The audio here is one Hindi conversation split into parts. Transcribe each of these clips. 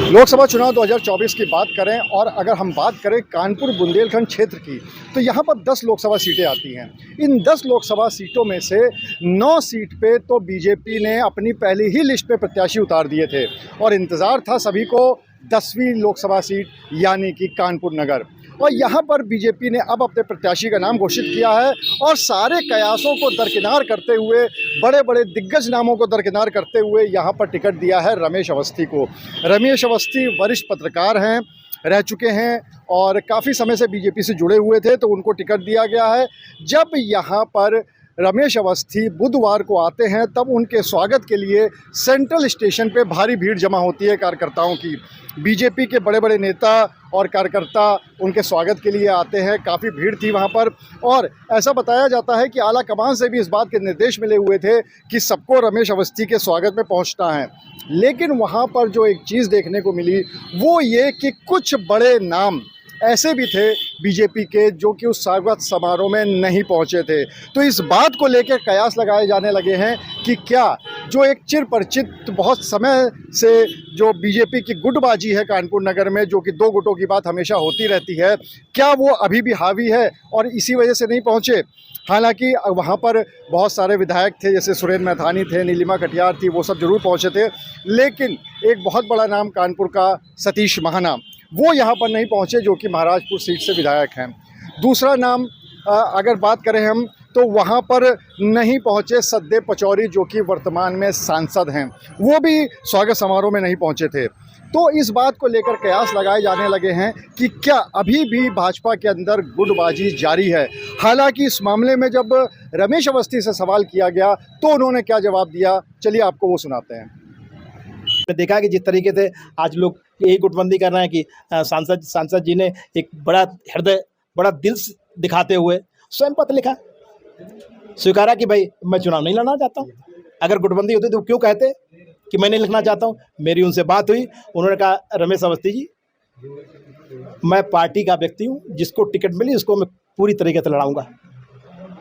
लोकसभा चुनाव 2024 की बात करें और अगर हम बात करें कानपुर बुंदेलखंड क्षेत्र की, तो यहाँ पर 10 लोकसभा सीटें आती हैं। इन 10 लोकसभा सीटों में से 9 सीट पे तो बीजेपी ने अपनी पहली ही लिस्ट पे प्रत्याशी उतार दिए थे और इंतज़ार था सभी को 10वीं लोकसभा सीट यानी कि कानपुर नगर। और यहाँ पर बीजेपी ने अब अपने प्रत्याशी का नाम घोषित किया है और सारे कयासों को दरकिनार करते हुए, बड़े बड़े दिग्गज नामों को दरकिनार करते हुए यहाँ पर टिकट दिया है रमेश अवस्थी को। रमेश अवस्थी वरिष्ठ पत्रकार हैं, रह चुके हैं और काफ़ी समय से बीजेपी से जुड़े हुए थे, तो उनको टिकट दिया गया है। जब यहाँ पर रमेश अवस्थी बुधवार को आते हैं तब उनके स्वागत के लिए सेंट्रल स्टेशन पे भारी भीड़ जमा होती है कार्यकर्ताओं की। बीजेपी के बड़े बड़े नेता और कार्यकर्ता उनके स्वागत के लिए आते हैं, काफ़ी भीड़ थी वहाँ पर। और ऐसा बताया जाता है कि आला कमान से भी इस बात के निर्देश मिले हुए थे कि सबको रमेश अवस्थी के स्वागत में पहुँचना है। लेकिन वहाँ पर जो एक चीज़ देखने को मिली वो ये कि कुछ बड़े नाम ऐसे भी थे बीजेपी के जो कि उस स्वागत समारोह में नहीं पहुंचे थे। तो इस बात को लेकर कयास लगाए जाने लगे हैं कि क्या जो एक चिर परिचित बहुत समय से जो बीजेपी की गुटबाजी है कानपुर नगर में, जो कि दो गुटों की बात हमेशा होती रहती है, क्या वो अभी भी हावी है और इसी वजह से नहीं पहुँचे। हालांकि वहाँ पर बहुत सारे विधायक थे, जैसे सुरेंद्र मैथानी थे, नीलिमा कटियार थी, वो सब जरूर पहुँचे थे। लेकिन एक बहुत बड़ा नाम कानपुर का सतीश महाना, वो यहाँ पर नहीं पहुँचे, जो कि महाराजपुर सीट से विधायक हैं। दूसरा नाम अगर बात करें हम, तो वहाँ पर नहीं पहुँचे सद्दे पचौरी, जो कि वर्तमान में सांसद हैं, वो भी स्वागत समारोह में नहीं पहुँचे थे। तो इस बात को लेकर कयास लगाए जाने लगे हैं कि क्या अभी भी भाजपा के अंदर गुटबाजी जारी है। हालांकि इस मामले में जब रमेश अवस्थी से सवाल किया गया तो उन्होंने क्या जवाब दिया, चलिए आपको वो सुनाते हैं। देखा कि जिस तरीके से आज लोग यही गुटबंदी कर रहे हैं कि सांसद जी ने एक बड़ा हृदय, बड़ा दिल दिखाते हुए स्वयं पत्र लिखा, स्वीकारा कि भाई मैं चुनाव नहीं लड़ना चाहता हूँ। अगर गुटबंदी होती तो क्यों कहते कि मैं नहीं लिखना चाहता हूँ। मेरी उनसे बात हुई, उन्होंने कहा रमेश अवस्थी जी, मैं पार्टी का व्यक्ति हूँ, जिसको टिकट मिली उसको मैं पूरी तरीके से लड़ाऊंगा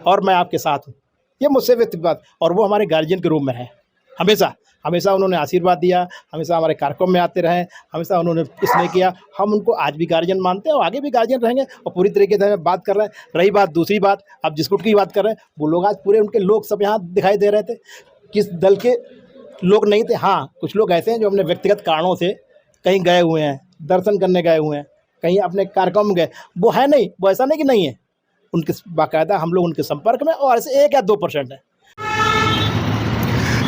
और मैं आपके साथ हूँ। ये मुझसे व्यक्तिगत बात, और वो हमारे गार्जियन के रूप में है। हमेशा हमेशा उन्होंने आशीर्वाद दिया, हमेशा हमारे कार्यक्रम में आते रहे, हमेशा उन्होंने इसमें किया। हम उनको आज भी गार्जियन मानते हैं और आगे भी गार्जियन रहेंगे और पूरी तरीके से बात कर रहे हैं। रही बात दूसरी बात, अब जिस गुट की बात कर रहे हैं, वो लोग आज पूरे उनके लोग सब यहाँ दिखाई दे रहे थे। किस दल के लोग नहीं थे। हाँ, कुछ लोग ऐसे हैं जो अपने व्यक्तिगत कारणों से कहीं गए हुए हैं, दर्शन करने गए हुए हैं, कहीं अपने कार्यक्रम में गए, वो है नहीं, वो ऐसा नहीं कि नहीं है, उनके बाकायदा हम लोग उनके संपर्क में, और ऐसे 1 या 2% है।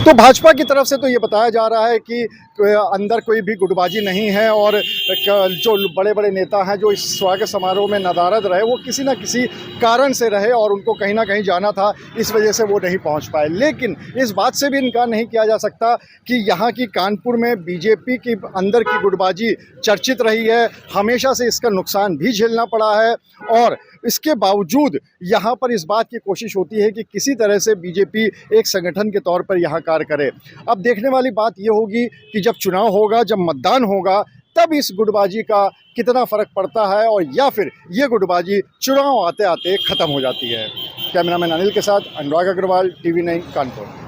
तो भाजपा की तरफ से तो ये बताया जा रहा है कि अंदर कोई भी गुटबाजी नहीं है और जो बड़े बड़े नेता हैं जो इस स्वागत समारोह में नदारद रहे, वो किसी न किसी कारण से रहे और उनको कहीं ना कहीं जाना था, इस वजह से वो नहीं पहुंच पाए। लेकिन इस बात से भी इनकार नहीं किया जा सकता कि यहाँ की कानपुर में बीजेपी की अंदर की गुटबाजी चर्चित रही है, हमेशा से इसका नुकसान भी झेलना पड़ा है। और इसके बावजूद यहाँ पर इस बात की कोशिश होती है कि किसी तरह से बीजेपी एक संगठन के तौर पर यहाँ कार्य करे। अब देखने वाली बात ये होगी कि जब चुनाव होगा, जब मतदान होगा, तब इस गुटबाजी का कितना फ़र्क पड़ता है और या फिर ये गुटबाजी चुनाव आते आते ख़त्म हो जाती है। कैमरामैन अनिल के साथ अनुराग अग्रवाल, TV9 कानपुर।